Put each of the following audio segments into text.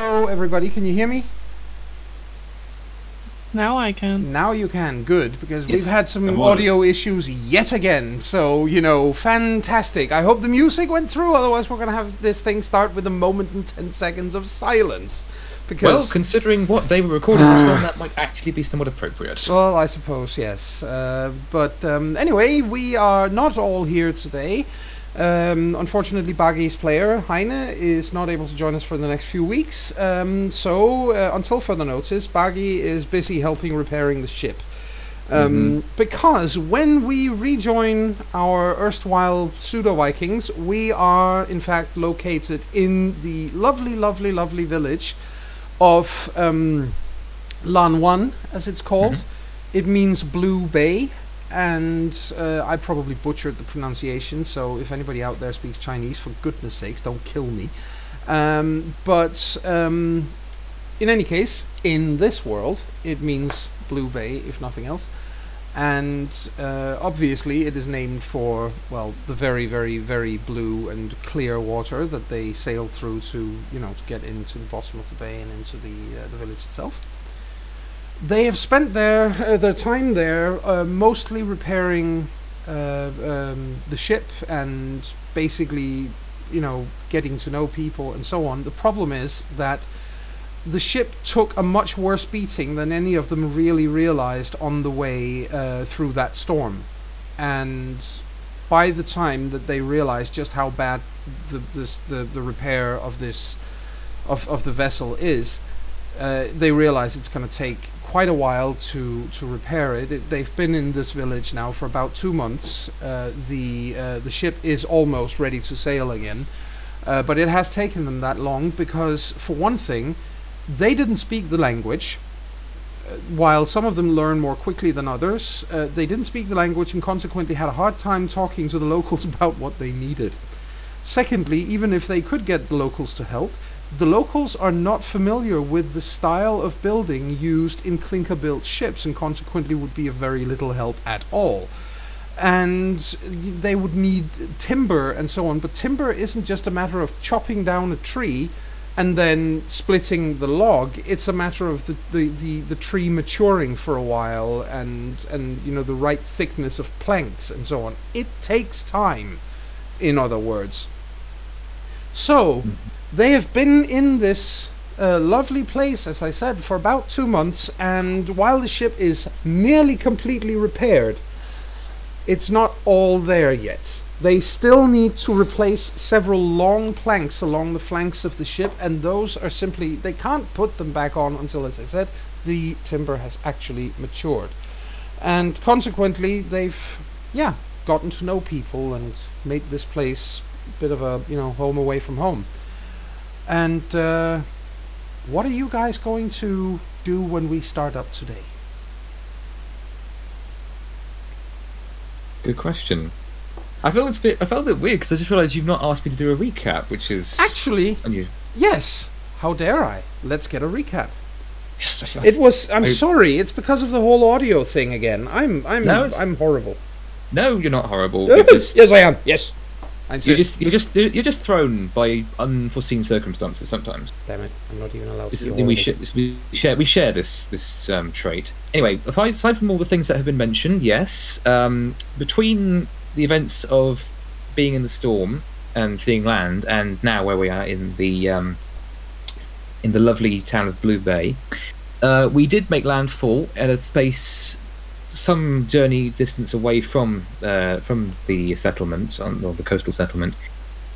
Hello, everybody. Can you hear me? Now I can. Now you can. Good, because Yes, we've had some come on. audio issues yet again. So, fantastic. I hope the music went through. Otherwise, we're going to have this thing start with a moment and 10 seconds of silence. Well, Because, considering what they were recording this on, that might actually be somewhat appropriate. well, I suppose, yes. But anyway, we are not all here today. Unfortunately, Baggy's player, Heine, is not able to join us for the next few weeks. So, until further notice, Baggy is busy helping repairing the ship. Because when we rejoin our erstwhile pseudo-Vikings, we are, in fact, located in the lovely, lovely, lovely village of Lan Wan, as it's called. It means Blue Bay. And I probably butchered the pronunciation, so if anybody out there speaks Chinese, for goodness sakes, don't kill me. But in any case, in this world, it means Blue Bay, if nothing else. And obviously it is named for, well, the very, very, very blue and clear water that they sailed through to, to get into the bottom of the bay and into the village itself. They have spent their time there mostly repairing the ship and basically, getting to know people and so on. The problem is that the ship took a much worse beating than any of them really realized on the way through that storm. And by the time that they realized just how bad the repair of the vessel is, they realize it's going to take quite a while to repair it. They've been in this village now for about 2 months. The ship is almost ready to sail again, but it has taken them that long because, for one thing, they didn't speak the language. While some of them learn more quickly than others, they didn't speak the language and consequently had a hard time talking to the locals about what they needed. Secondly, even if they could get the locals to help, the locals are not familiar with the style of building used in clinker-built ships and consequently would be of very little help at all. And they would need timber and so on, but timber isn't just a matter of chopping down a tree and then splitting the log. It's a matter of the tree maturing for a while and the right thickness of planks and so on. It takes time, in other words. So they have been in this lovely place, as I said, for about 2 months, and while the ship is nearly completely repaired, it's not all there yet. They still need to replace several long planks along the flanks of the ship, and those are simply, they can't put them back on until, as I said, the timber has actually matured. And consequently, they've, gotten to know people and made this place a bit of a, home away from home. And what are you guys going to do when we start up today? Good question. I felt a bit weird because I just realised you've not asked me to do a recap, which is Actually, unusual. yes. How dare I? Let's get a recap. Yes, It was. I'm sorry. It's because of the whole audio thing again. I'm horrible. No, you're not horrible. Yes, I am. Yes. You're just thrown by unforeseen circumstances sometimes. Damn it! I'm not even allowed This to. is be horrible. we share this trait. Anyway, aside from all the things that have been mentioned, yes, between the events of being in the storm and seeing land, and now where we are in the lovely town of Blue Bay, we did make landfall at a space some journey distance away from the settlement, or the coastal settlement.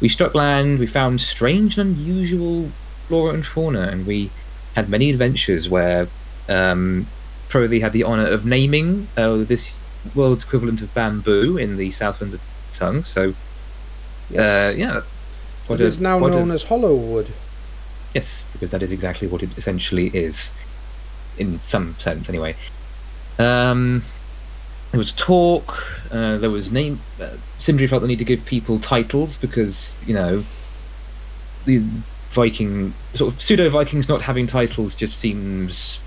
We struck land, we found strange and unusual flora and fauna, and we had many adventures where Crowley had the honour of naming this world's equivalent of bamboo in the Southland tongue. So, Yes. It is now known as hollow wood. Yes, because that is exactly what it essentially is, in some sense, anyway. There was talk. There was name. Sindri felt the need to give people titles because the Viking sort of pseudo Vikings not having titles just seems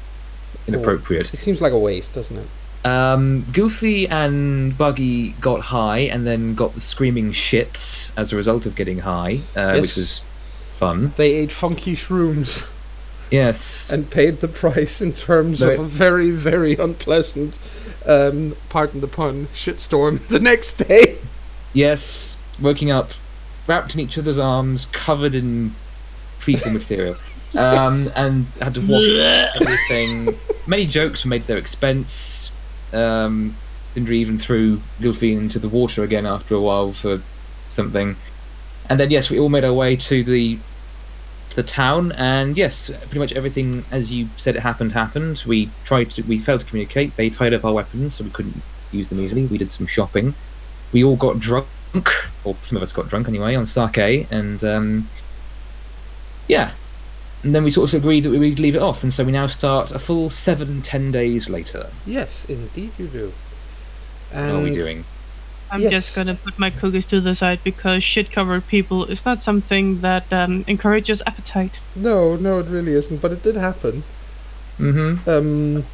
inappropriate. It seems like a waste, doesn't it? Gilfy and Buggy got high and then got the screaming shits as a result of getting high, Yes. which was fun. They ate funky shrooms. Yes. And paid the price in terms of a very, very unpleasant, pardon the pun, shitstorm the next day. Yes, waking up, wrapped in each other's arms, covered in fecal material, and had to wash everything. Many jokes were made at their expense. Indra even threw Luffy into the water again after a while for something. And then, yes, we all made our way to the town, and yes, pretty much everything as you said it happened. We failed to communicate. They tied up our weapons, so we couldn't use them easily. We did some shopping. We all got drunk, or some of us got drunk anyway, on sake, and yeah. And then we sort of agreed that we would leave it off, and so we now start a full 7-10 days later. Yes, indeed you do. And what are we doing? I'm just gonna put my cookies to the side because shit-covered people is not something that encourages appetite. No, it really isn't, but it did happen. Anyway.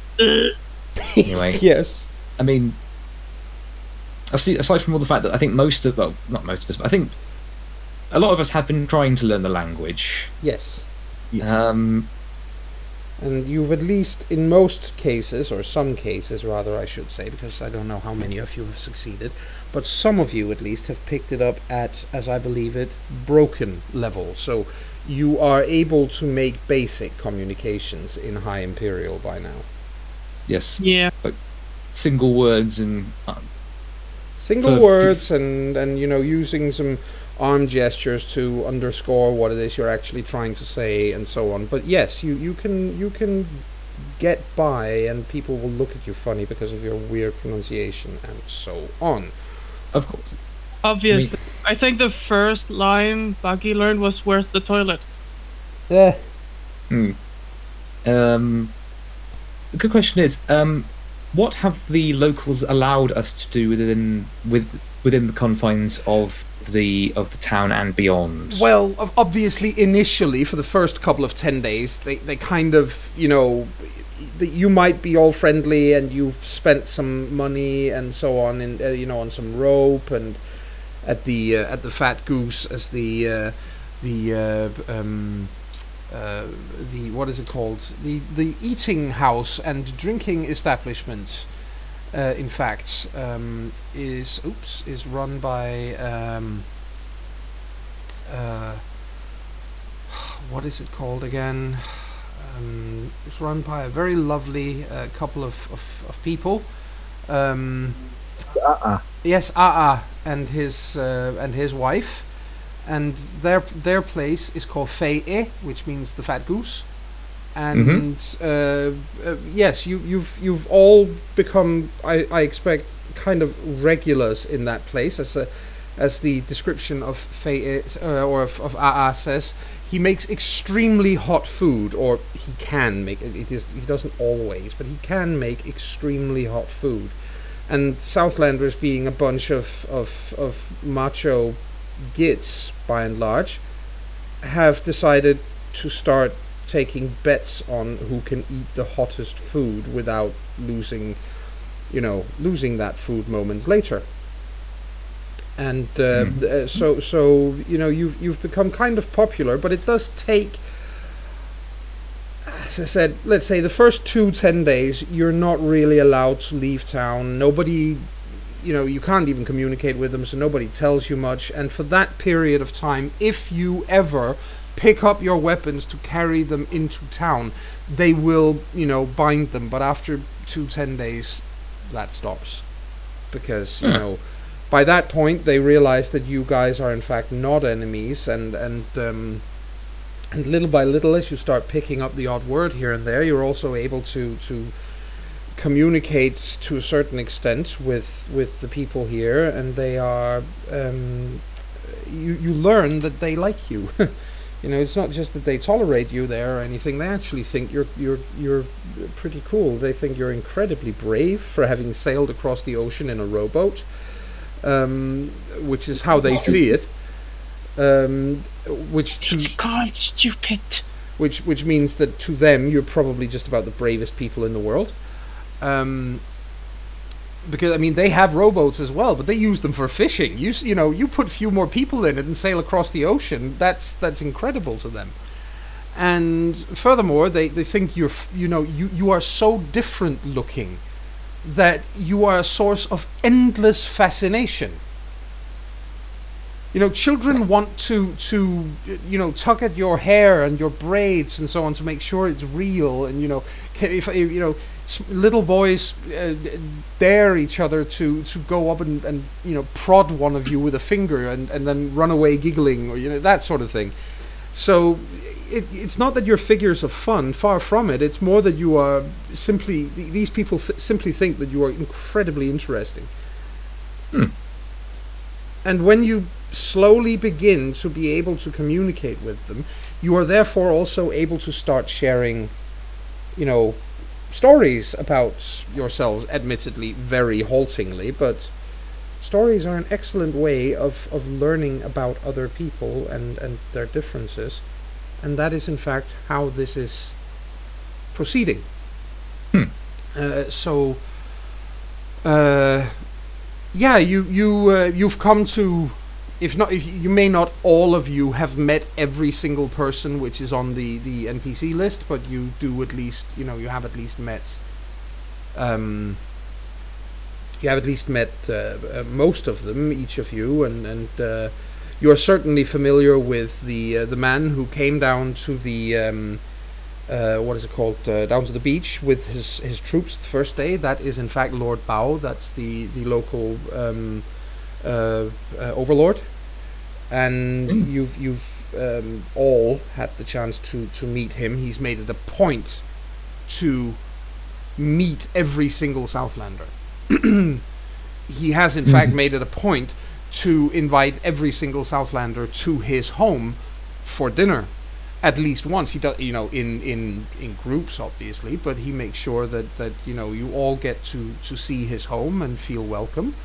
Yes. I mean, aside from all the fact that I think not most of us, but I think a lot of us have been trying to learn the language. Yes. And you've at least, in most cases, or some cases rather, I should say, because I don't know how many of you have succeeded, but some of you at least have picked it up at, as I believe it, broken level. So you are able to make basic communications in High Imperial by now. Yes. Yeah. Like single words and... single words and using some arm gestures to underscore what it is you're actually trying to say and so on. But yes, you can get by, and people will look at you funny because of your weird pronunciation and so on. Of course. Obviously. I think the first line Buggy learned was, "Where's the toilet?" Yeah. The good question is, what have the locals allowed us to do within the confines of the town and beyond? Well, obviously, initially, for the first couple of 10 days, they kind of, you might be all friendly and you've spent some money and so on, and on some rope and at the Fat Goose as the what is it called? The eating house and drinking establishment. In fact, is run by what is it called again? It's run by a very lovely couple of people. Yes, and his wife, and their place is called Fei, which means the Fat Goose. And yes, you've all become, I expect, kind of regulars in that place, as the description of Fei or of AA says. He makes extremely hot food, or he can make it. He doesn't always, but he can make extremely hot food. And Southlanders, being a bunch of macho gits by and large, have decided to start taking bets on who can eat the hottest food without losing that food moments later. And so you've become kind of popular, but it does take, as I said, let's say the first 10 days you're not really allowed to leave town. Nobody, you can't even communicate with them, so nobody tells you much. And for that period of time, if you ever pick up your weapons to carry them into town, they will, bind them. But after 10 days, that stops, because by that point they realize that you guys are in fact not enemies, and little by little, as you start picking up the odd word here and there, you're also able to communicate to a certain extent with the people here, and they are you learn that they like you. It's not just that they tolerate you there or anything. They actually think you're pretty cool. They think you're incredibly brave for having sailed across the ocean in a rowboat, which is how they see it. It's called stupid. Which means that to them you're probably just about the bravest people in the world. Because they have rowboats as well, but they use them for fishing. You put a few more people in it and sail across the ocean. That's incredible to them. And furthermore, they think you are so different looking that you are a source of endless fascination. Children want to tug at your hair and your braids and so on to make sure it's real. And little boys dare each other to go up and prod one of you with a finger and then run away giggling, or that sort of thing. So it's not that you're figures of fun, far from it. It's more that you are simply, these people simply think that you are incredibly interesting. And when you slowly begin to be able to communicate with them, you are therefore also able to start sharing, stories about yourselves, admittedly very haltingly, but stories are an excellent way of learning about other people and their differences. And that is, in fact, how this is proceeding. You've come to, if you may not all of you have met every single person which is on the NPC list, but you do at least, you have at least met most of them, each of you, and you are certainly familiar with the man who came down to the down to the beach with his troops the first day. That is in fact Lord Bao. That's the local overlord, and you've all had the chance to meet him. He's made it a point to meet every single Southlander. He has in fact made it a point to invite every single Southlander to his home for dinner at least once. He does, in groups obviously, but he makes sure that you all get to see his home and feel welcome.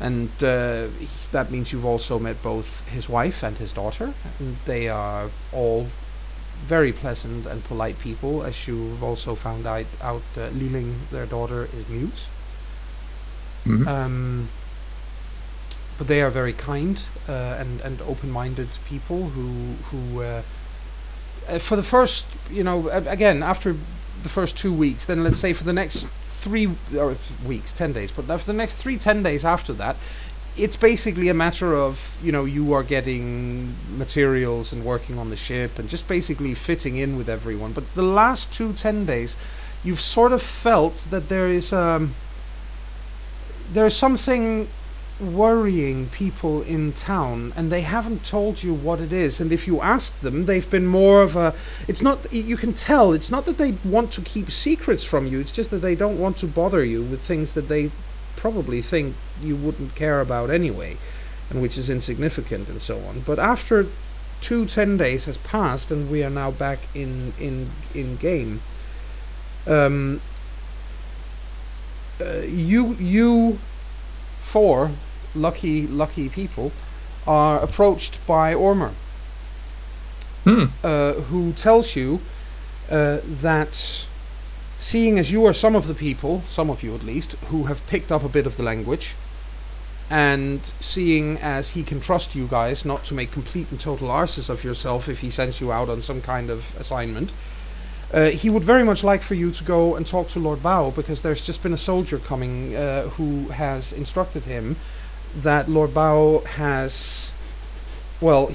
And that means you've also met both his wife and his daughter, and they are all very pleasant and polite people, as you've also found out. Liling, their daughter, is mute. But they are very kind and open-minded people who for the first, again, after the first 2 weeks, then let's say for the next 3 weeks, 10 days, but for the next 10 days after that, it's basically a matter of, you are getting materials and working on the ship and just basically fitting in with everyone. But the last 10 days, you've sort of felt that there's something worrying people in town, and they haven't told you what it is. And if you ask them, they've been more of a, it's not, you can tell, it's not that they want to keep secrets from you, it's just that they don't want to bother you with things that they probably think you wouldn't care about anyway, and which is insignificant and so on. But after 10 days has passed and we are now back in game, you four lucky people are approached by Ormer, who tells you that, seeing as you are some of the people, some of you at least, who have picked up a bit of the language, and seeing as he can trust you guys not to make complete and total arses of yourself if he sends you out on some kind of assignment, he would very much like for you to go and talk to Lord Bao, because there's just been a soldier coming who has instructed him that Lord Bao has,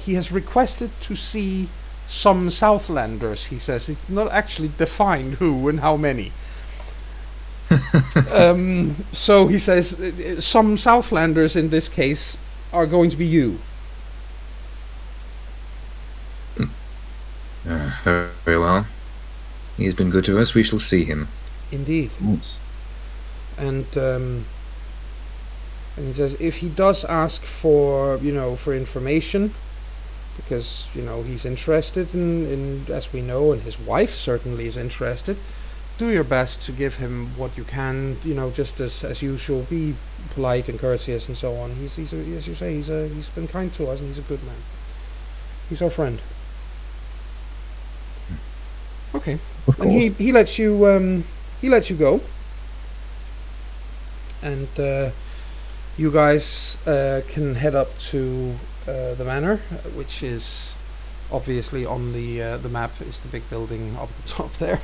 he has requested to see some Southlanders, he says. It's not actually defined who and how many. So he says some Southlanders in this case are going to be you. Very well. He's been good to us. We shall see him. Indeed. And he says if he does ask for, for information, because, he's interested in, as we know, and his wife certainly is interested, do your best to give him what you can, just as usual. Be polite and courteous and so on. He's as you say, he's been kind to us, and he's a good man. He's our friend. Okay. And he lets you go, and you guys can head up to the manor, which is obviously on the map is the big building up the top there.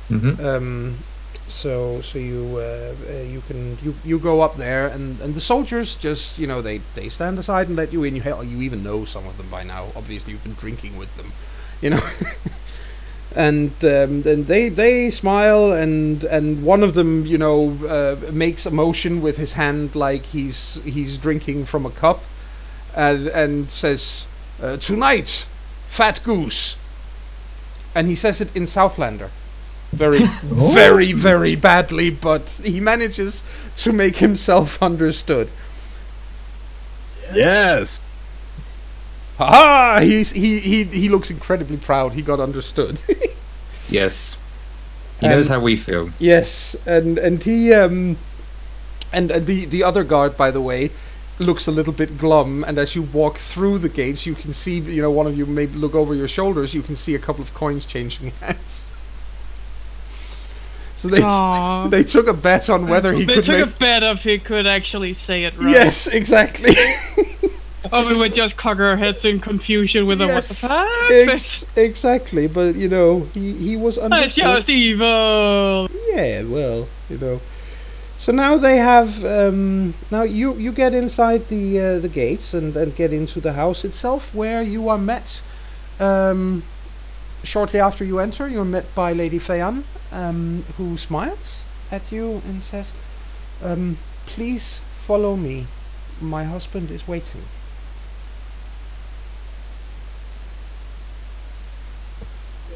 Mm-hmm. So you go up there, and the soldiers just, you know, they stand aside and let you in. You even know some of them by now. Obviously, you've been drinking with them, you know. And then they smile, and one of them, you know, makes a motion with his hand like he's drinking from a cup, and says, "Tonight, fat goose," and he says it in Southlander. Very, very, very badly, but he manages to make himself understood. Yes. Ha! He looks incredibly proud. He got understood. Yes. He knows how we feel. Yes, and he and the other guard, by the way, looks a little bit glum. And as you walk through the gates, you can see, you know, one of you maybe look over your shoulders. You can see a couple of coins changing hands. So they took a bet on whether he could. They took a bet if he could actually say it right. Yes, exactly. Or we would just cock our heads in confusion with what the fuck? Exactly, but you know, he was understood. It's just evil. Yeah, well, you know. So now they have now you get inside the gates and get into the house itself, where you are met. Shortly after you enter, you're met by Lady Feyan, who smiles at you and says, "Please follow me. My husband is waiting."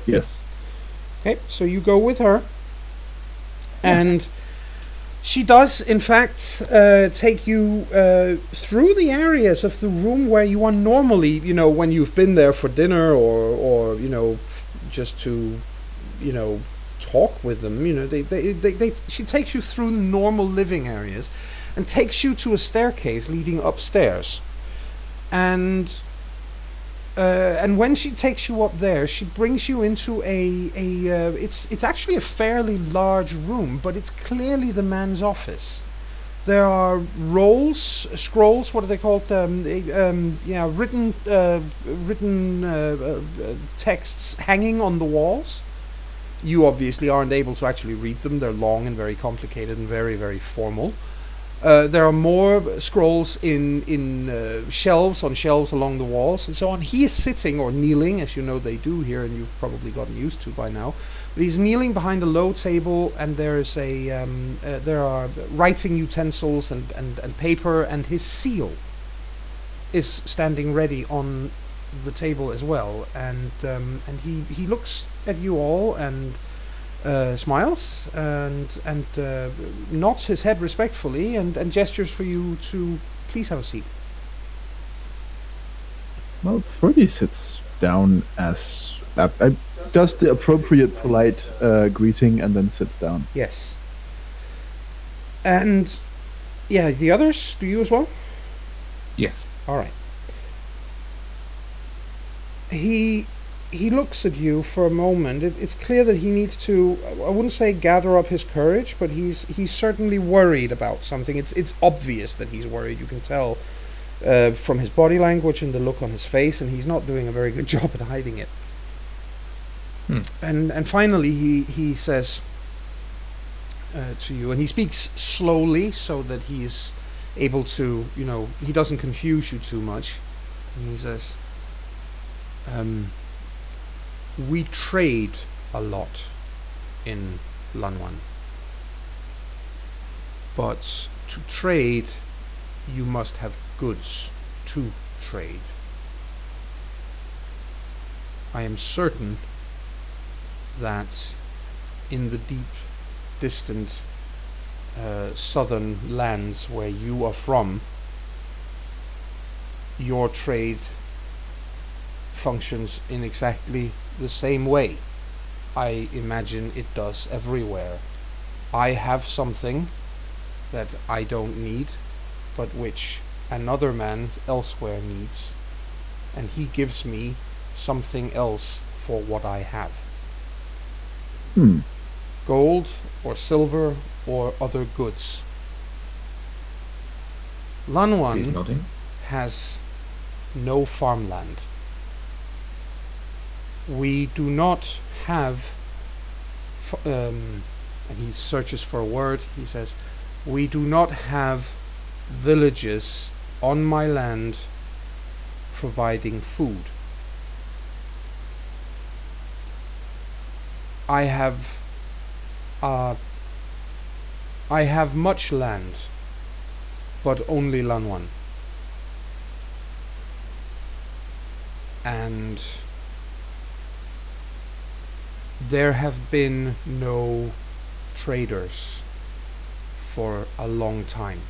Yes. Okay, so you go with her, and she does, in fact, take you through the areas of the room where you are normally, you know, when you've been there for dinner or you know, just to, you know, talk with them. You know, she takes you through the normal living areas, and takes you to a staircase leading upstairs, and when she takes you up there, she brings you into it's actually a fairly large room, but it's clearly the man's office. There are scrolls, what are they called? Written texts hanging on the walls. You obviously aren't able to actually read them. They're long and very complicated and very, very formal. There are more scrolls in shelves along the walls and so on. He is sitting or kneeling, as you know they do here, and you've probably gotten used to by now. But he's kneeling behind a low table, and there is there are writing utensils and paper, and his seal is standing ready on the table as well. And he looks at you all and smiles and nods his head respectfully and gestures for you to please have a seat. Well, Fergie sits down as does the appropriate polite greeting and then sits down. Yes. And yeah, the others, do you as well? Yes. All right. He looks at you for a moment. It's clear that he needs to, I wouldn't say gather up his courage, but he's certainly worried about something. It's obvious that he's worried. You can tell from his body language and the look on his face, and he's not doing a very good job at hiding it. And finally he says to you, and he speaks slowly so that he is able to, you know, he doesn't confuse you too much. And he says, we trade a lot in Lanwan, but to trade you must have goods to trade. I am certain that in the deep, distant southern lands where you are from, your trade functions in exactly the same way. I imagine it does everywhere. I have something that I don't need, but which another man elsewhere needs, and he gives me something else for what I have. Gold or silver or other goods. Lanwan has no farmland. We do not have, and he searches for a word, he says, we do not have villages on my land providing food. I have much land, but only Lanwan. And there have been no traders for a long time.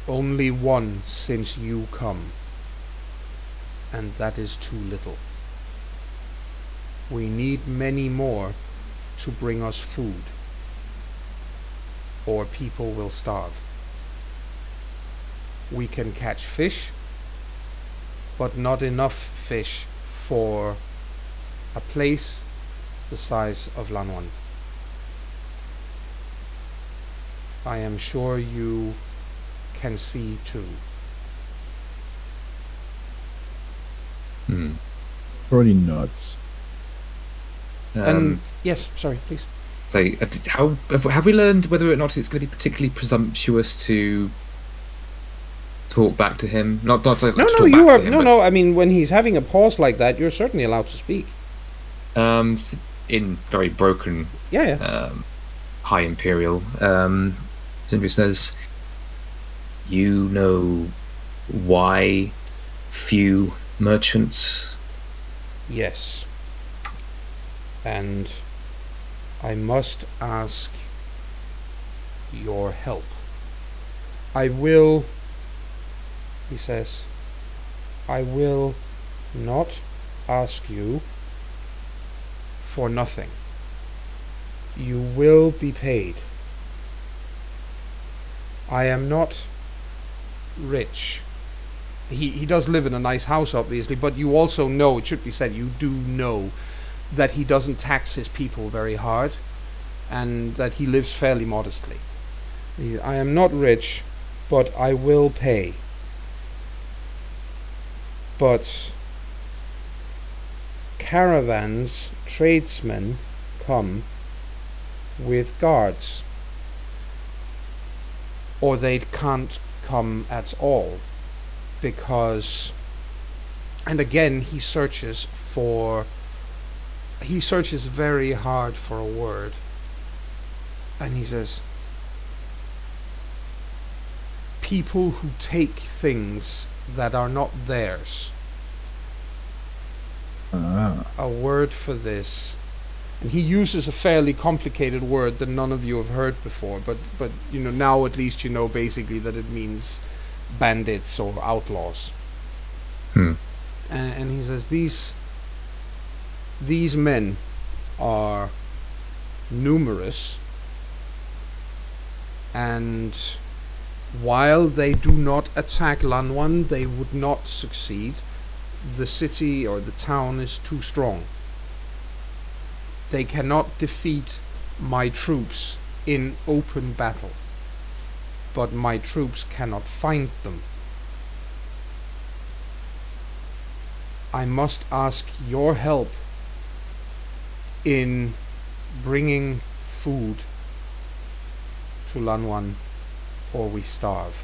Only one since you come, and that is too little. We need many more to bring us food, or people will starve. We can catch fish, but not enough fish for a place the size of Lanwan. I am sure you can see too. Pretty nuts. And yes, sorry, please. So, how have we learned whether or not it's going to be particularly presumptuous to talk back to him? Not like No, to no, talk you back are to him, no, but, no. I mean, when he's having a pause like that, you're certainly allowed to speak. in very broken, Yeah. high imperial. Sindri says, "You know why few merchants?" Yes. And I must ask your help. I will, he says, I will not ask you for nothing. You will be paid. I am not rich. He does live in a nice house, obviously, but you also know, it should be said, you do know that he doesn't tax his people very hard, and that he lives fairly modestly. I am not rich, but I will pay. But caravans, tradesmen, come with guards, or they can't come at all, because, and again he searches very hard for a word, and he says, people who take things that are not theirs. A word for this, and he uses a fairly complicated word that none of you have heard before, but you know, now at least you know basically that it means bandits or outlaws. And he says these men are numerous, and while they do not attack Lanwan, they would not succeed. The city or the town is too strong. They cannot defeat my troops in open battle, but my troops cannot find them. I must ask your help in bringing food to Lanwan, or we starve.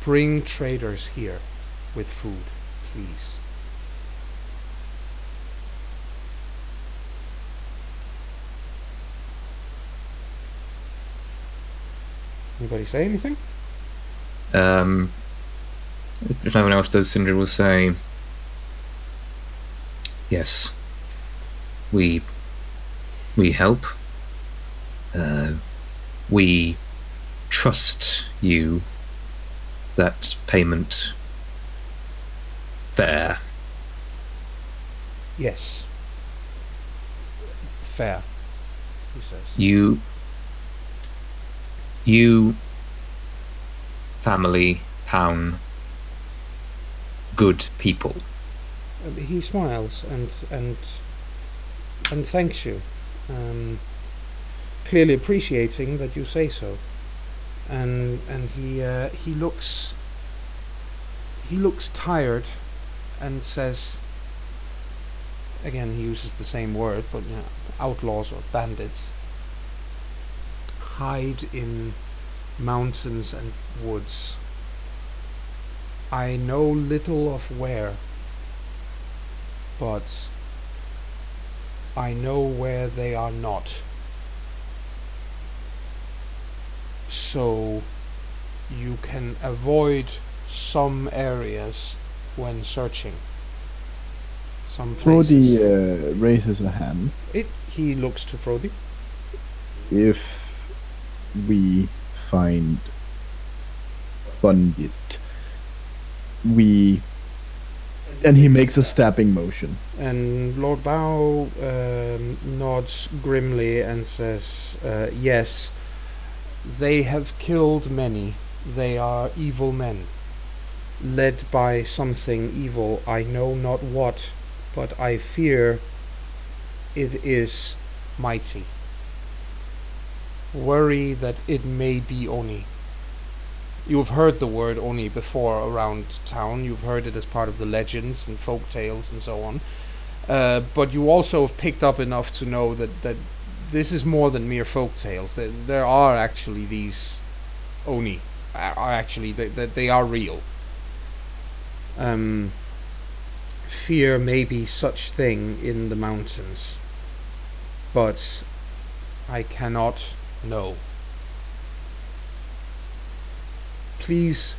Bring traders here with food, please. Anybody say anything? If no one else does, Sindri will say, "Yes, we help. We trust you. That payment fair." Yes. Fair, he says. You family town good people. He smiles and thanks you, clearly appreciating that you say so. And he looks he looks tired and says, again he uses the same word, but outlaws or bandits hide in mountains and woods. I know little of where, but I know where they are not. So you can avoid some areas when searching. Some places. Frody raises a hand. He looks to Frody. If we find Bandit, and he makes a stabbing motion. And Lord Bao nods grimly and says, yes, they have killed many. They are evil men, led by something evil. I know not what, but I fear it is mighty. Worry that it may be Oni. You've heard the word Oni before around town. You've heard it as part of the legends and folk tales and so on. But you also have picked up enough to know that this is more than mere folk tales. There are actually these Oni. They are real. Fear may be such thing in the mountains, but I cannot know. Please,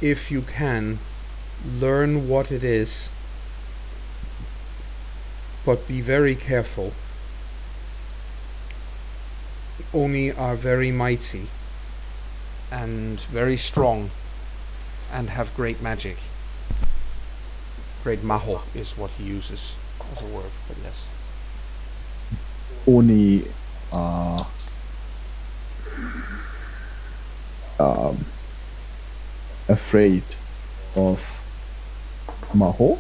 if you can, learn what it is, but be very careful. Oni are very mighty and very strong and have great magic. Great maho is what he uses as a word, but yes. Oni are afraid of Maho?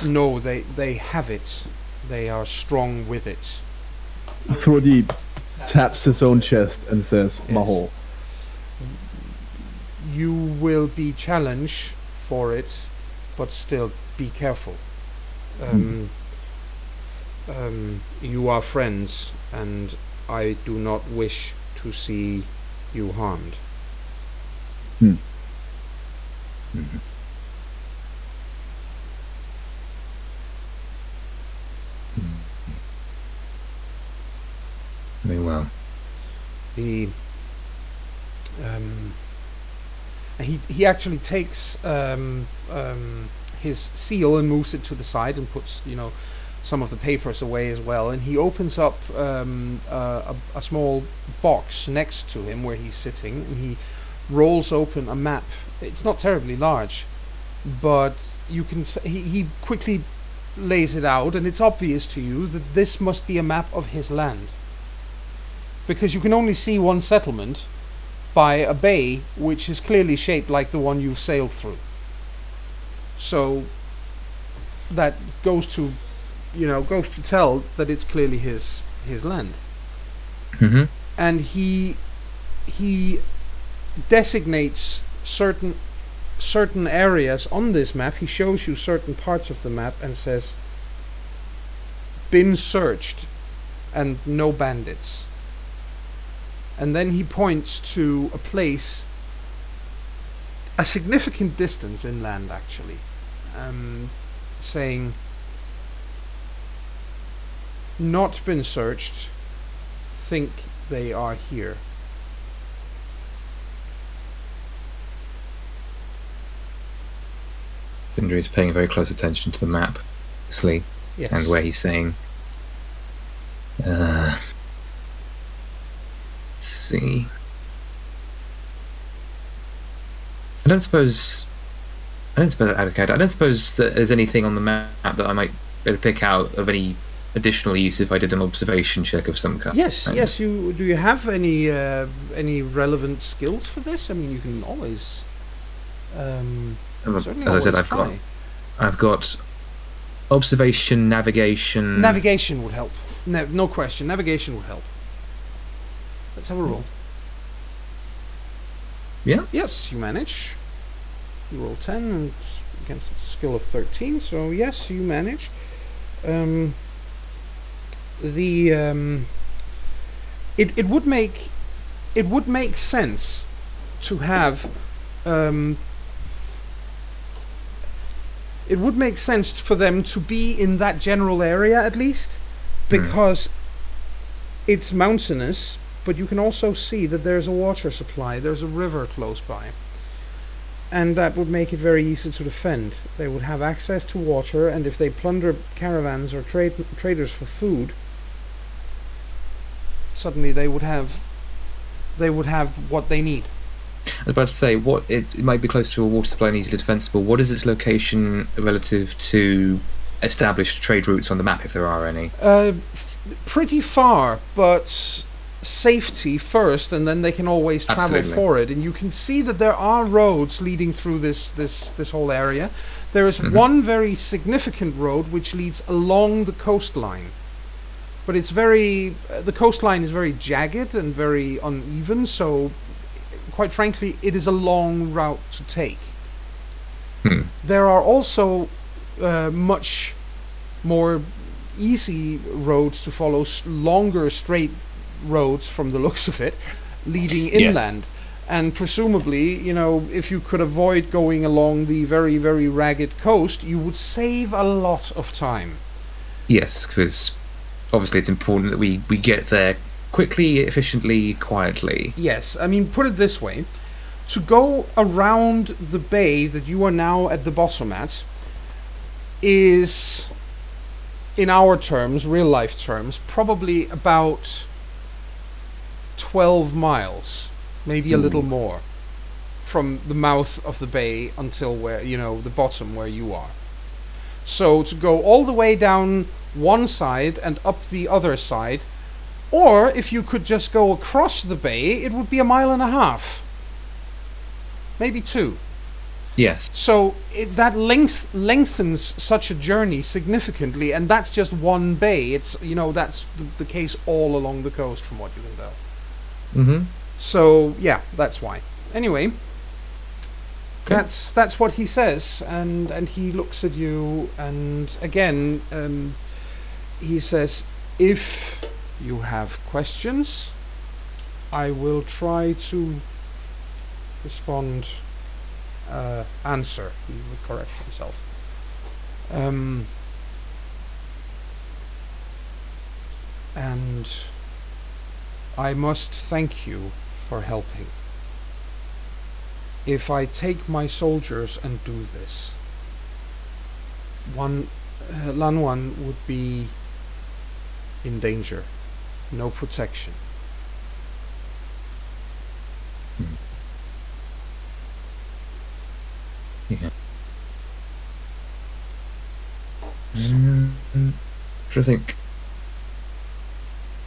No, they have it. They are strong with it. Frody taps his own chest and says, Yes. Maho. You will be challenged for it, but still be careful. You are friends, and I do not wish to see you harmed. Very well. He actually takes his seal and moves it to the side and puts some of the papers away as well, and he opens up a small box next to him where he's sitting, and he rolls open a map. It's not terribly large, but you can he quickly lays it out, and it's obvious to you that this must be a map of his land, because you can only see one settlement by a bay which is clearly shaped like the one you've sailed through. So that goes to tell that it's clearly his land. Mm-hmm. And he designates certain areas on this map. He shows you certain parts of the map and says, been searched and no bandits. And then he points to a place a significant distance inland, actually, saying, not been searched, think they are here. Sindri is paying very close attention to the map, obviously, Yes. and where he's saying, let's see. I don't suppose that there's anything on the map that I might better pick out of any additional use if I did an observation check of some kind. Yes. Do you have any relevant skills for this? I mean, you can always. Certainly As I said, always I've got observation, navigation. Navigation would help. No question. Navigation would help. Let's have a roll. Yeah. Yes, you manage. You roll 10 and against a skill of 13, so yes, you manage. It would make sense to have it would make sense for them to be in that general area at least, because it's mountainous, but you can also see that there's a water supply, there's a river close by, and that would make it very easy to defend. They would have access to water, and if they plunder caravans or traders for food, suddenly they would have what they need. I was about to say, it might be close to a water supply and easily defensible. What is its location relative to established trade routes on the map, if there are any? Pretty far, but safety first, and then they can always travel for it. And you can see that there are roads leading through this whole area. There is one very significant road which leads along the coastline, but it's the coastline is very jagged and very uneven, so quite frankly it is a long route to take. There are also much more easy roads to follow, longer straight roads from the looks of it, leading inland. And presumably, if you could avoid going along the very, very ragged coast, you would save a lot of time. Yes, because obviously it's important that we get there quickly, efficiently, quietly. Yes, I mean, put it this way. To go around the bay that you are now at the bottom at is, in our terms, real life terms, probably about 12 miles, maybe a little more, from the mouth of the bay until where, the bottom where you are. So to go all the way down one side and up the other side, or if you could just go across the bay, it would be 1.5 miles. Maybe 2. Yes. So that lengthens such a journey significantly, and that's just one bay. It's that's the case all along the coast, from what you can tell. So yeah, that's why. Anyway, that's what he says, and he looks at you, and again, he says, if you have questions, I will try to answer. He would correct himself. And I must thank you for helping. If I take my soldiers and do this, Lanwan would be in danger. No protection. Yeah. I think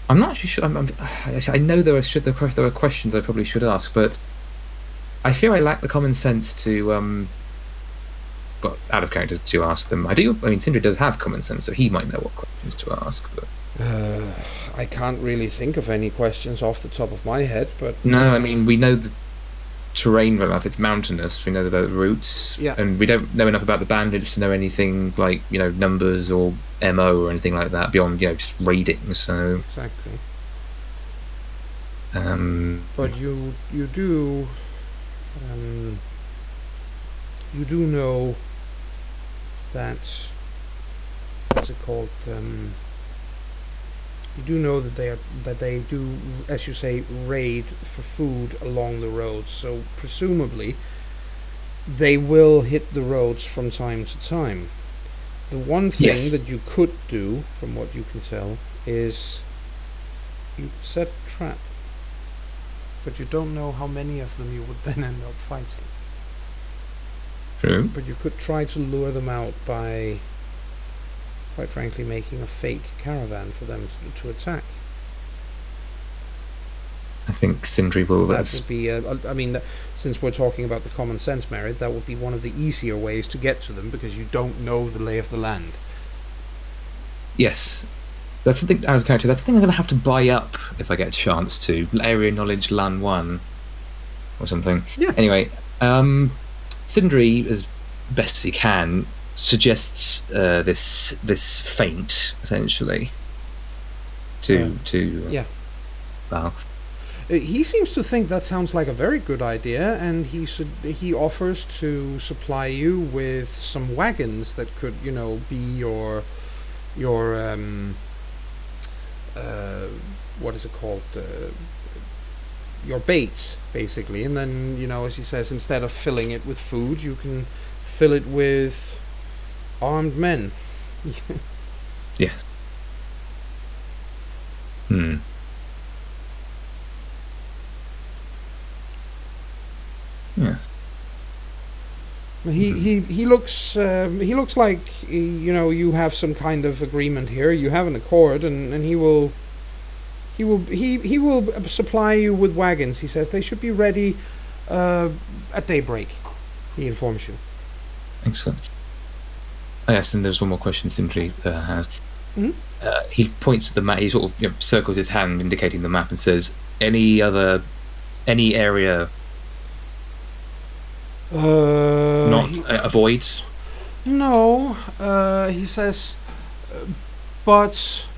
I'm not actually sure. I know there are questions I probably should ask, but I fear I lack the common sense to out of character to ask them. I mean, Sindri does have common sense, so he might know what questions to ask. But I can't really think of any questions off the top of my head. But no, I mean, we know the terrain well enough. It's mountainous. We know about the routes, and we don't know enough about the bandits to know anything like numbers or MO or anything like that beyond just raiding. So exactly. But you do know that, what's it called? You do know that they do, as you say, raid for food along the roads. So presumably, they will hit the roads from time to time. The one thing that you could do, from what you can tell, is you set a trap, but you don't know how many of them you would then end up fighting. True. But you could try to lure them out by, quite frankly, making a fake caravan for them to attack. I think Sindri will. That would be, I mean, since we're talking about the common sense merit, that would be one of the easier ways to get to them, because you don't know the lay of the land. Yes. That's something out of character. That's something I'm going to have to buy up if I get a chance to. Area knowledge LAN 1 or something. Yeah. Anyway, Sindri, as best as he can, suggests this feint essentially to yeah. Val. He seems to think that sounds like a very good idea, and he offers to supply you with some wagons that could, be your what is it called? Your bait, basically. And then, as he says, instead of filling it with food, you can fill it with armed men. Yes. Hmm. Yeah. He looks like you have some kind of agreement here. You have an accord, and he will supply you with wagons. He says they should be ready at daybreak. He informs you. Excellent. Oh, yes, and there's one more question Sindri has. Mm-hmm. He points to the map. He sort of circles his hand, indicating the map, and says, any area avoid? No, he says, but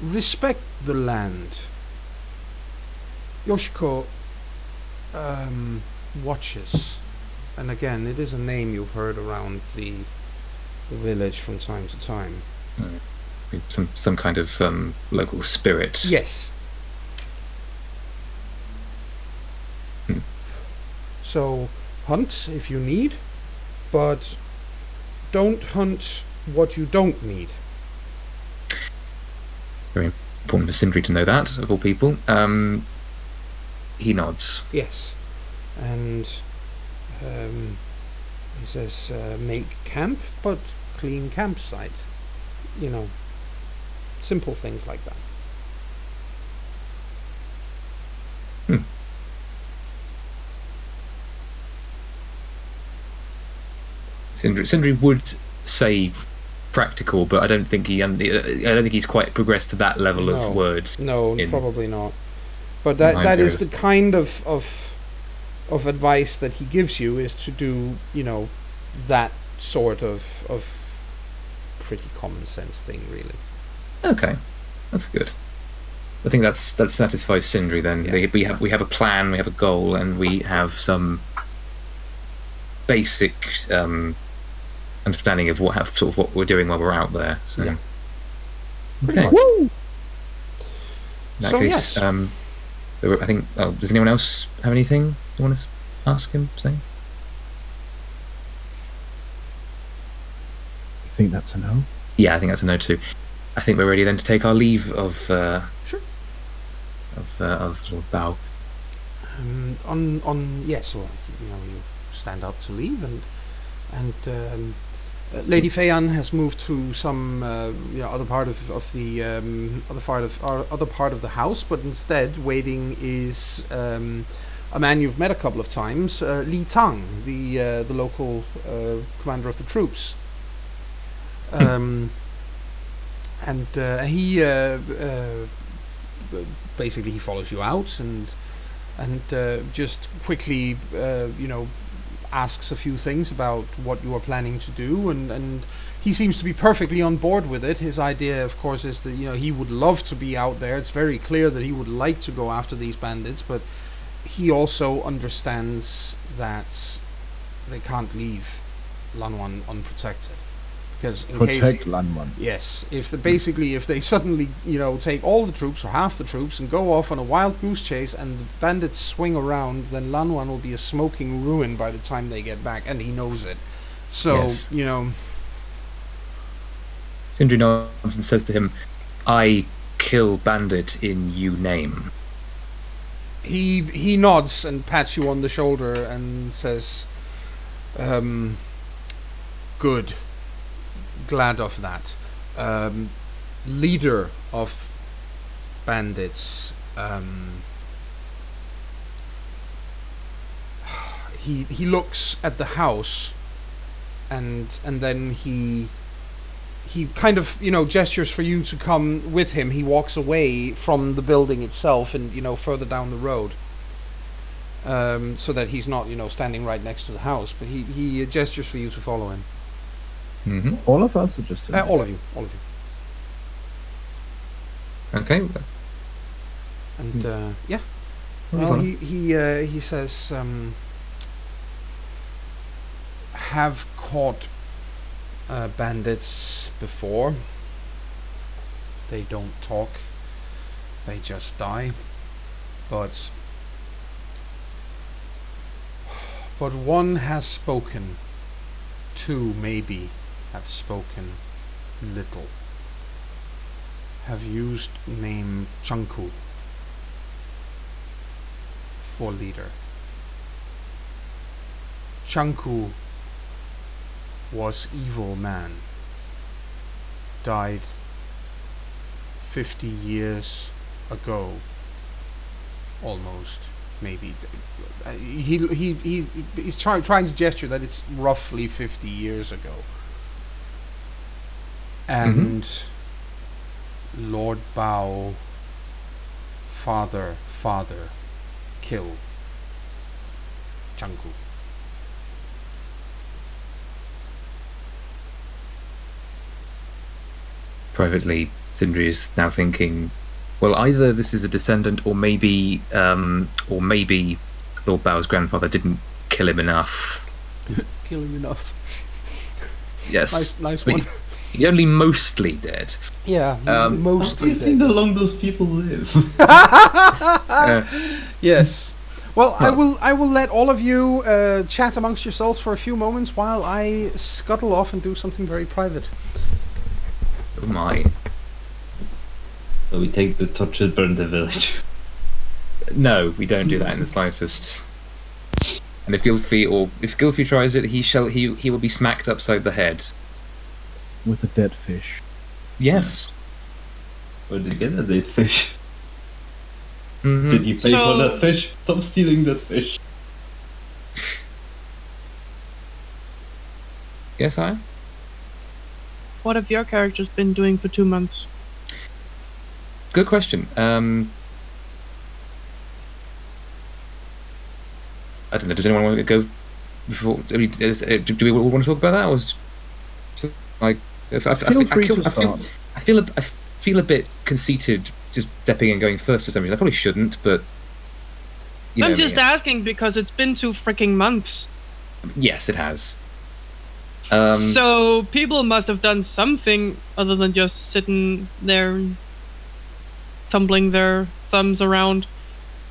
respect the land. Yoshiko watches, and again, it is a name you've heard around the village from time to time. Some kind of local spirit. Yes. So hunt if you need, but don't hunt what you don't need. Very important for Sindri to know that, of all people. He nods. Yes. And he says, make camp, but clean campsite. Simple things like that. Sindri would say practical, but I don't think he's quite progressed to that level of word. No, probably not. But that is the kind of advice that he gives you, is to do that sort of pretty common sense thing, really. Okay, that's good. I think that satisfies Sindri then. Yeah. We have a plan, we have a goal, and we have some basic understanding of what we're doing while we're out there. So. Yeah. Okay. Woo! In that case, yes. I think. Does anyone else have anything you want to ask him? Say. I think that's a no. Yeah, I think that's a no too. I think we're ready then to take our leave of sure. of Lord Bao. Yes, well, you stand up to leave, and Lady Feyan has moved to some other part of the other part of the house, but instead waiting is a man you've met a couple of times, Li Tang, the local commander of the troops. And he basically he follows you out and just quickly asks a few things about what you are planning to do, and he seems to be perfectly on board with it. His idea, of course, is that he would love to be out there. It's very clear that he would like to go after these bandits, but he also understands that they can't leave Lanwan unprotected. Because in protect case, Lanwan. Yes, if they suddenly take all the troops or half the troops and go off on a wild goose chase, and the bandits swing around, then Lanwan will be a smoking ruin by the time they get back, and he knows it. So yes. Sindri nods and says to him, "I kill bandit in you name." He nods and pats you on the shoulder and says, "Good. Glad of that. Leader of bandits, he looks at the house and then he kind of gestures for you to come with him. He walks away from the building itself and further down the road, so that he's not, standing right next to the house. But he gestures for you to follow him. Mm-hmm. All of us, or just All of you. Okay. And yeah. Where are Well, you he says, have caught bandits before. They don't talk. They just die. But one has spoken. Two maybe have spoken little. Have used name Chunku for leader. Chunku was evil man. Died 50 years ago. Almost, maybe. He's trying to gesture that it's roughly 50 years ago. And Lord Bao, father, kill Chunku. Privately, Sindri is now thinking, well, either this is a descendant, or maybe Lord Bao's grandfather didn't kill him enough. Kill him enough. Yes. Nice one. He's only mostly dead. Yeah, mostly How do you think dead. how long those people live? Yes. Well, I will let all of you chat amongst yourselves for a few moments while I scuttle off and do something very private. Oh my. So we take the torch and burn the village. No, we don't do that in the slightest. And if Gylfi tries it, he will be smacked upside the head. with a dead fish. Yes. Where did you get a dead fish? Mm-hmm. Did you pay for that fish? Stop stealing that fish. Yes, I. What have your characters been doing for 2 months? Good question. I don't know. Does anyone want to go before? I mean, do we all want to talk about that, or is it like I feel a bit conceited just stepping and going first for some reason. I probably shouldn't, but I'm just asking because it's been 2 freaking months. Yes, it has. So people must have done something other than just sitting there and tumbling their thumbs around,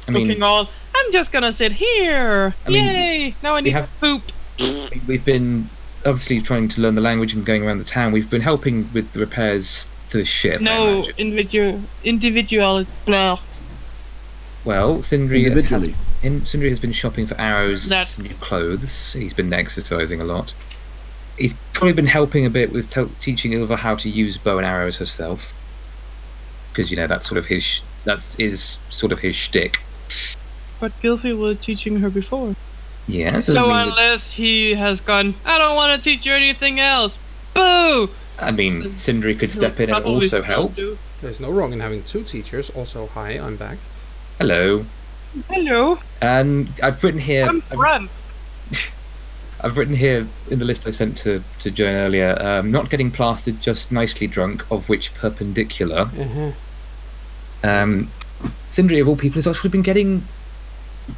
looking all, I'm just gonna sit here. Yay! Now I need to poop. We've been obviously trying to learn the language and going around the town. We've been helping with the repairs to the ship. No, individual. Blah. Well, Sindri has been shopping for arrows and new clothes. He's been exercising a lot. He's probably been helping a bit with teaching Ilva how to use bow and arrows herself, because that's sort of his shtick. But Gylfi was teaching her before. Yes. So unless he has gone, I don't want to teach you anything else. Boo! I mean, Sindri could step in and also help. There's no wrong in having 2 teachers. Also, hi, I'm back. Hello. Hello. And I've written here. I'm I've written here in the list I sent to Joan earlier, not getting plastered, just nicely drunk, of which perpendicular. Sindri, of all people, has actually been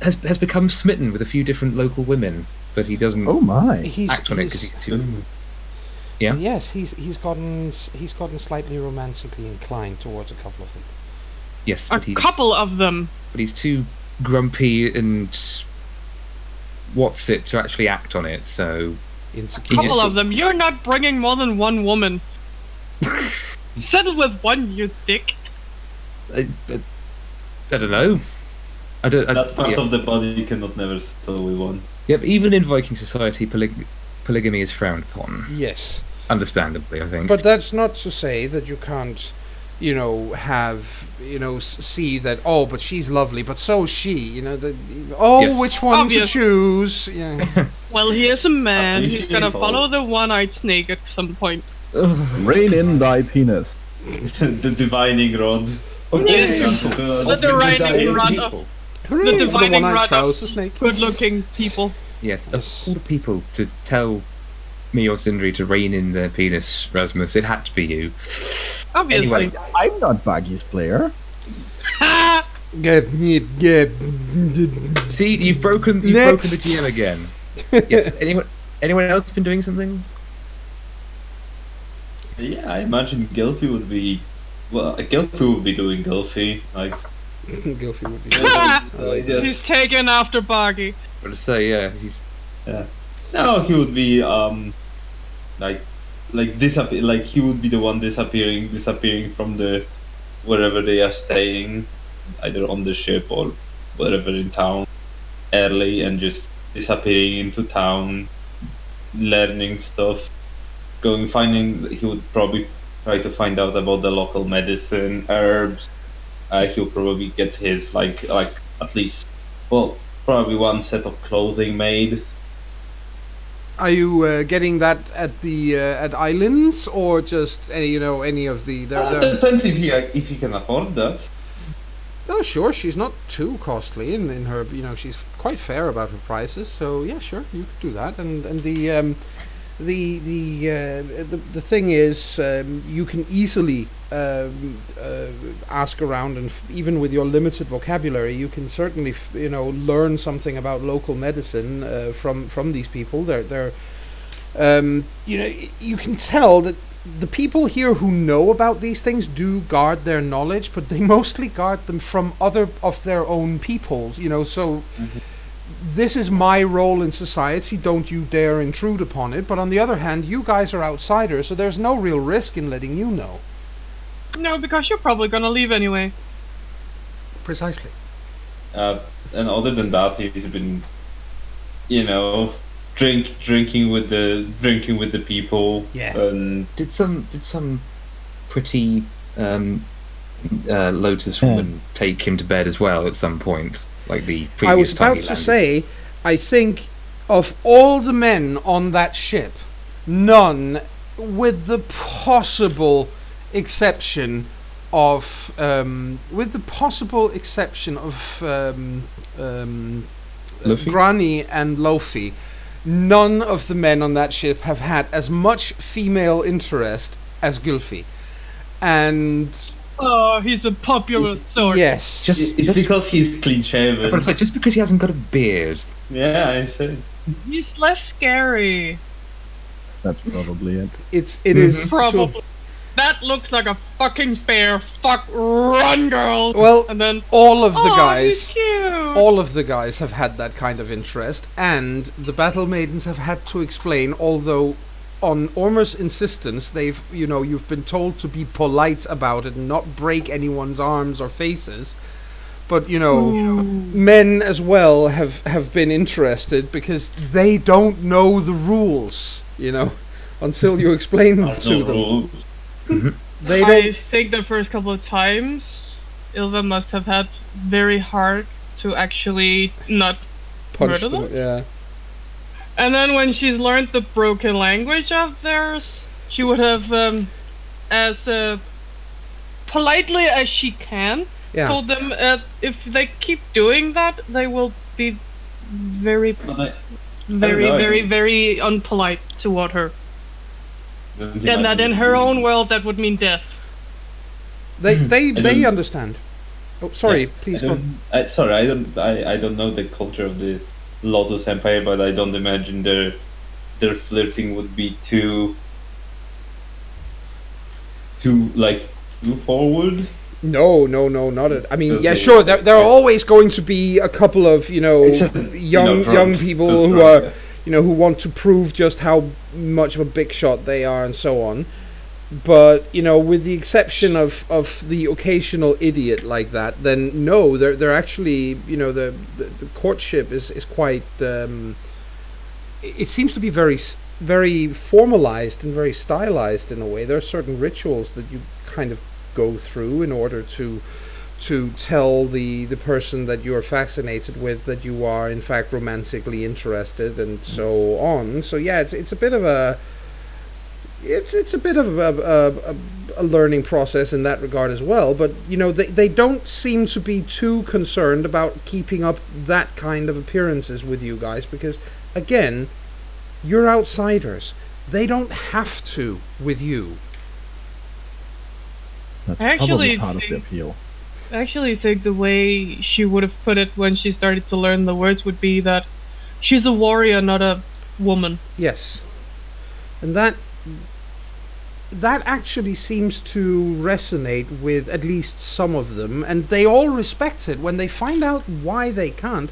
has become smitten with a few different local women, but he doesn't act on it because he's too... Yeah? Yes, he's gotten slightly romantically inclined towards a couple of them. Yes, but couple of them. But he's too grumpy and to actually act on it, so... A couple of them. You're not bringing more than 1 woman. Settle with 1, you dick. I don't know. That part of the body cannot never settle with 1. Yep, even in Viking society, polygamy is frowned upon. Yes. Understandably, I think. But that's not to say that you can't, see that, but she's lovely, but so is she, yes. Which one to choose? Yeah. Well, here's a man, he's gonna follow the one-eyed snake at some point. Rein in thy penis. The divining rod. Yes, the divining rod. Hooray the for the dividing one-eyed rod trouser of snake. good-looking people. Yes, of all the people to tell me or Sindri to rein in their penis, Rasmus, it had to be you. Obviously. Anyway, I'm not Buggy's player. see, you've broken the GM again. Yes. Anyone else been doing something? Yeah, I imagine Gilfy would be. Well, Gilfy would be doing Gilfy. Like, Gilfy would be. Yes. He's taken after Boggy. But to say, yeah, he's. Yeah. No, he would be disappear. Like he would be the one disappearing from the wherever they are staying, either on the ship or wherever in town, early, and just disappearing into town, learning stuff, finding. He would probably try to find out about the local medicine, herbs. He'll probably get his like at least, well, probably one set of clothing made. Are you getting that at the at Islands or just any of the? Depends if he can afford that. Oh, sure. She's not too costly in her. She's quite fair about her prices. So yeah, sure, you could do that. And the thing is, you can easily ask around, and even with your limited vocabulary, you can certainly learn something about local medicine from these people. They're you can tell that the people here who know about these things do guard their knowledge, but they mostly guard them from other of their own people. So. Mm-hmm. This is my role in society, don't you dare intrude upon it. But on the other hand, you guys are outsiders, so there's no real risk in letting you know. No, because you're probably gonna leave anyway. Precisely. And other than that, he's been, drinking with the people. Yeah. And Did some pretty Lotus woman take him to bed as well at some point? Like the previous I was time about he to landed? say, I think of all the men on that ship, none, with the possible exception of Grani and Lofi, none of the men on that ship have had as much female interest as Gylfi. And oh, he's a popular sort. yes, it's because he's clean shaven. But it's like just because he hasn't got a beard. Yeah, I see. He's less scary. That's probably it. It is Probably. That looks like a fucking bear. Fuck, run, girl. Well, and then all of the he's guys, cute. all of the guys have had that kind of interest, and the battle maidens have had to explain. Although, on Ormer's insistence, you've been told to be polite about it and not break anyone's arms or faces. But men as well have been interested because they don't know the rules. Until you explain them to them. They don't. I think the first couple of times, Ilva must have had very hard to actually not Punch murder them. them. Yeah. And then when she's learned the broken language of theirs, she would have, as politely as she can, told them if they keep doing that, they will be very, very unpolite toward her. And that in her own world, that would mean death. They understand. Oh, sorry. Please go. I don't know the culture of the Lotus Empire, but I don't imagine their flirting would be too forward. No, not at. I mean, yeah, sure. There are always going to be a couple of young people who are who want to prove just how much of a big shot they are and so on. But with the exception of the occasional idiot like that, then no, they're actually the courtship is quite. It seems to be very formalized and very stylized in a way. There are certain rituals that you kind of go through in order to tell the person that you are fascinated with that you are in fact romantically interested and so on. So yeah, it's a bit of a a learning process in that regard as well. But you know, they don't seem to be too concerned about keeping up that kind of appearances with you guys, because again, you're outsiders. They don't have to with you. That's I probably part of the appeal. I actually think the way she would have put it when she started to learn the words would be that she's a warrior, not a woman. Yes. And that actually seems to resonate with at least some of them, and they all respect it. When they find out why they can't,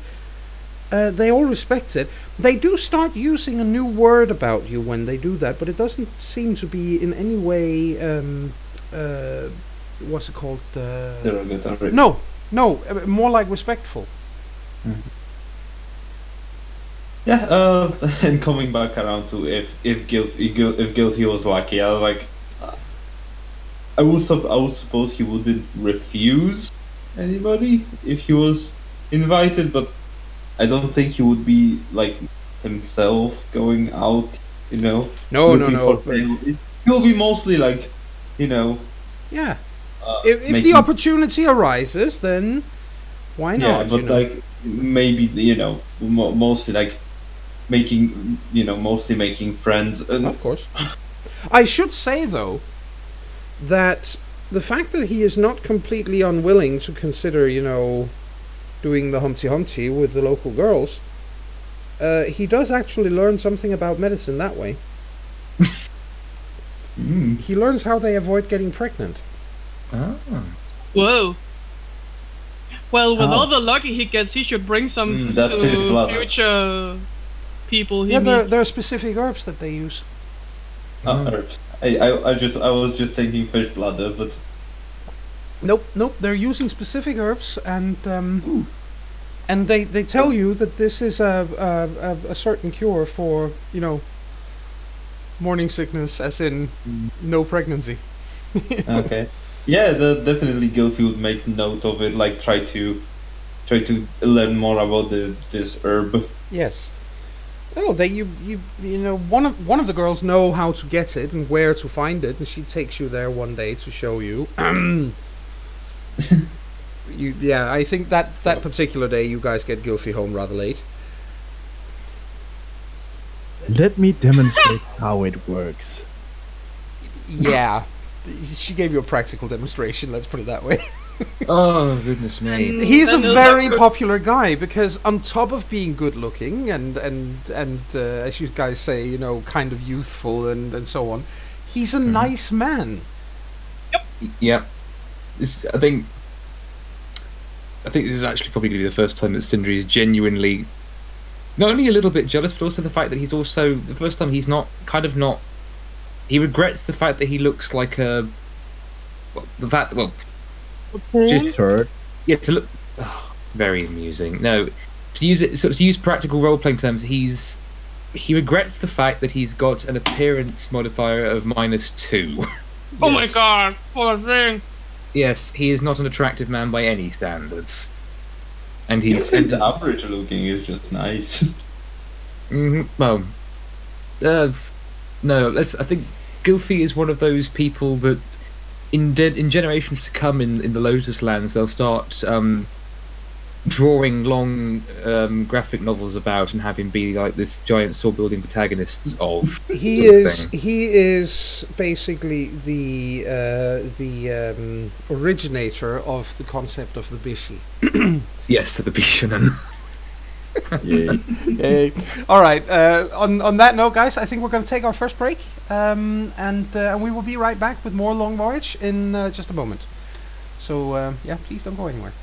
they all respect it. They do start using a new word about you when they do that, but it doesn't seem to be in any way what's it called? Derogatory. No, more like respectful. Mm-hmm. Yeah, and coming back around to if guilty was lucky, I was like, I would suppose he wouldn't refuse anybody if he was invited, but I don't think he would be like himself going out, you know. No. He will be mostly like, you know. Yeah. If the opportunity arises, then why not? Yeah, but like maybe, you know, mostly like mostly making friends. And of course. I should say though that the fact that he is not completely unwilling to consider, you know, doing the Humpty Humpty with the local girls, he does actually learn something about medicine that way. He learns how they avoid getting pregnant. Oh. Whoa. Well, with all the lucky he gets, he should bring some to future people he meets. There are specific herbs that they use. Herbs. I was just thinking fish bladder, but nope. They're using specific herbs, and they tell you that this is a certain cure for, you know, morning sickness, as in no pregnancy. Okay. Yeah, definitely Gilfie would make note of it, like try to learn more about this herb. Yes. Oh, you know, one of the girls know how to get it and where to find it, and she takes you there one day to show you. I think that particular day you guys get Gilfie home rather late. Let me demonstrate how it works. Yeah. She gave you a practical demonstration, let's put it that way. Oh, goodness me. He's a very popular guy because on top of being good looking and as you guys say, you know, kind of youthful and so on, he's a nice man. Yep. I think this is actually probably going to be the first time that Sindri is genuinely not only a little bit jealous, but also the fact that he's also the first time he's not. He regrets the fact that he looks like a. Just turd. Yeah, to look. Oh, very amusing. No, to use practical role playing terms, he regrets the fact that he's got an appearance modifier of -2. Oh my god, poor thing. Yes, he is not an attractive man by any standards, and the average looking is just nice. Well, no. I think Gilfie is one of those people that, in generations to come in the Lotus Lands, they'll start drawing long graphic novels about and have him be like this giant sword building protagonists of. He is basically the originator of the concept of the Bishi. Yes, the Bishonen. Yay. All right. On that note, guys, I think we're going to take our first break, and we will be right back with more Long Voyage in just a moment. So yeah, please don't go anywhere.